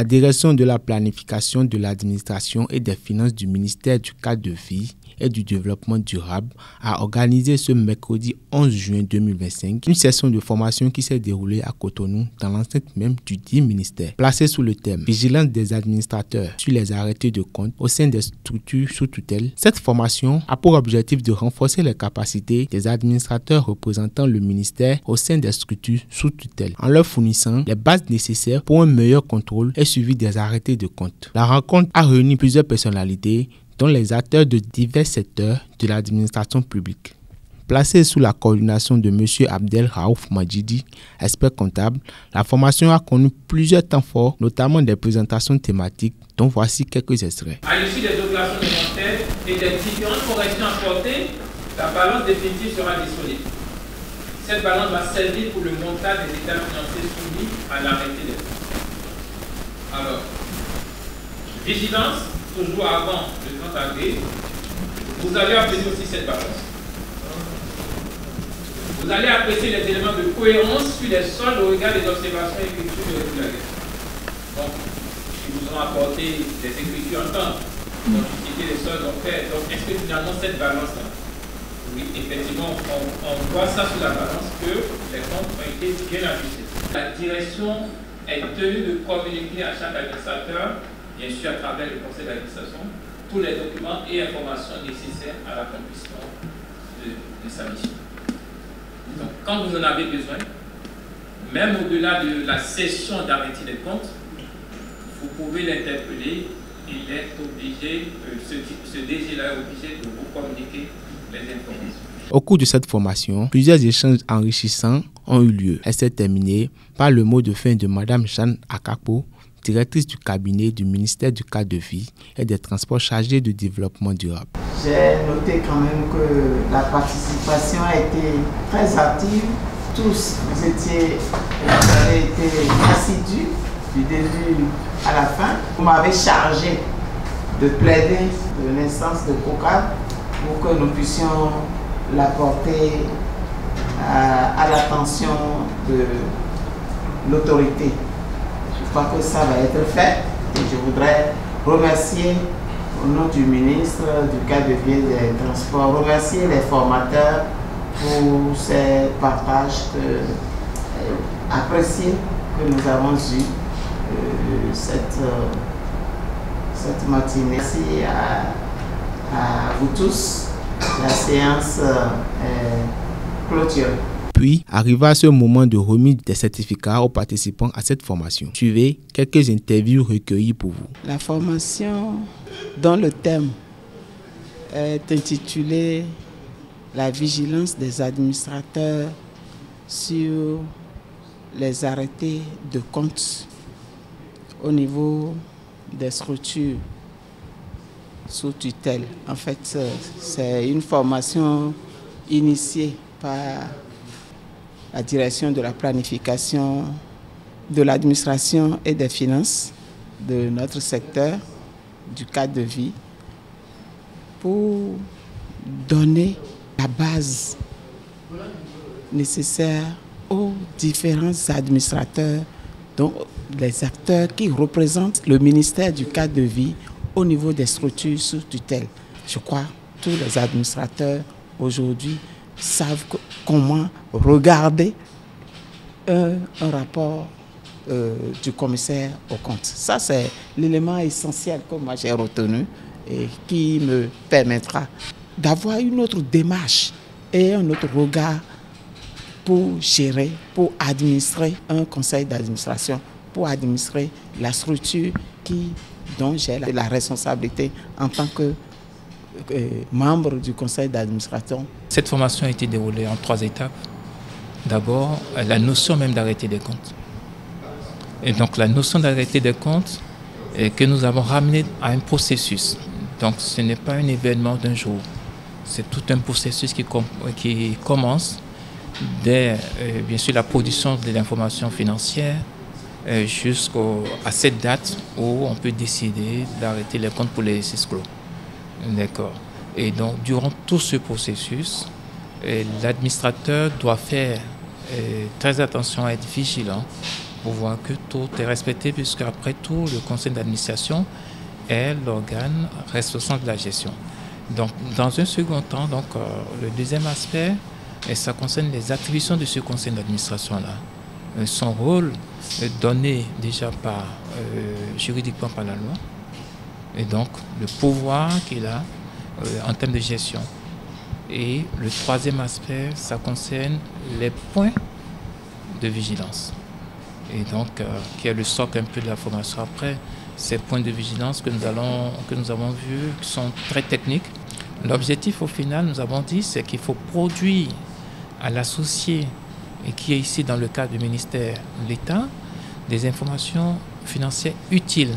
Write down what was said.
La direction de la planification de l'administration et des finances du ministère du cadre de vie et du développement durable a organisé ce mercredi 11 juin 2025 une session de formation qui s'est déroulée à Cotonou dans l'enceinte même du dit ministère. Placée sous le thème « Vigilance des administrateurs sur les arrêtés de compte au sein des structures sous tutelle », cette formation a pour objectif de renforcer les capacités des administrateurs représentant le ministère au sein des structures sous tutelle en leur fournissant les bases nécessaires pour un meilleur contrôle et suivi des arrêtés de compte. La rencontre a réuni plusieurs personnalités dont les acteurs de divers secteurs de l'administration publique. Placée sous la coordination de M. Abdel Raouf Majidi, expert comptable, la formation a connu plusieurs temps forts, notamment des présentations thématiques, dont voici quelques extraits. À l'issue des opérations élémentaires et des différentes corrections apportées, la balance définitive sera disponible. Cette balance va servir pour le montage des états financiers soumis à l'arrêté des comptes. Alors, vigilance, toujours avant le 30 avril, vous allez apprécier aussi cette balance. Vous allez apprécier les éléments de cohérence sur les soldes au regard des observations et écritures de régularisation. Donc, ils vous ont apporté des écritures en temps, donc justifier les soldes en fait. Donc, est-ce que finalement cette balance-là, oui, effectivement, on voit ça sur la balance que les comptes ont été bien ajustés. La direction est tenue de communiquer à chaque administrateur, bien sûr à travers le conseil d'administration, tous les documents et informations nécessaires à l'accomplissement de sa mission. Donc, quand vous en avez besoin, même au-delà de la session d'arrêté des comptes, vous pouvez l'interpeller. Il est obligé, ce DG-là est obligé de vous communiquer les informations. Au cours de cette formation, plusieurs échanges enrichissants ont eu lieu. Elle s'est terminée par le mot de fin de Mme Jeanne Akapo, directrice du cabinet du ministère du cadre de vie et des transports chargés de développement durable. J'ai noté quand même que la participation a été très active. Tous, vous avez été assidus du début à la fin. Vous m'avez chargé de plaider de l'instance de COCAD pour que nous puissions l'apporter à l'attention de l'autorité. Je crois que ça va être fait et je voudrais remercier au nom du ministre du cadre de vie et des transports, remercier les formateurs pour ces partages appréciés que nous avons eus cette matinée. Merci à vous tous. La séance est clôturée. Puis arriva ce moment de remise des certificats aux participants à cette formation. Suivez quelques interviews recueillies pour vous. La formation dont le thème est intitulé « La vigilance des administrateurs sur les arrêtés de compte au niveau des structures sous tutelle ». En fait, c'est une formation initiée par la direction de la planification de l'administration et des finances de notre secteur du cadre de vie pour donner la base nécessaire aux différents administrateurs, donc les acteurs qui représentent le ministère du cadre de vie au niveau des structures sous tutelle. Je crois que tous les administrateurs aujourd'hui savent comment regarder un rapport du commissaire aux comptes. Ça, c'est l'élément essentiel que moi j'ai retenu et qui me permettra d'avoir une autre démarche et un autre regard pour gérer, pour administrer un conseil d'administration, pour administrer la structure dont j'ai la responsabilité en tant que membre du conseil d'administration. Cette formation a été déroulée en 3 étapes. D'abord, la notion même d'arrêté des comptes. Et donc la notion d'arrêté des comptes que nous avons ramené à un processus. Donc ce n'est pas un événement d'un jour. C'est tout un processus qui commence dès bien sûr la production de l'information financière jusqu'à cette date où on peut décider d'arrêter les comptes pour l'exercice clos. D'accord. Et donc durant tout ce processus, l'administrateur doit faire très attention à être vigilant pour voir que tout est respecté, puisque après tout, le conseil d'administration est l'organe responsable de la gestion. Donc, dans un second temps, le deuxième aspect, et ça concerne les attributions de ce conseil d'administration-là. Son rôle est donné déjà juridiquement par la loi, et donc le pouvoir qu'il a en termes de gestion. Et le troisième aspect, ça concerne les points de vigilance. Et donc, qui est le socle un peu de la formation après, ces points de vigilance que nous avons vus, qui sont très techniques. L'objectif, au final, nous avons dit, c'est qu'il faut produire à l'associé, et qui est ici dans le cadre du ministère de l'État, des informations financières utiles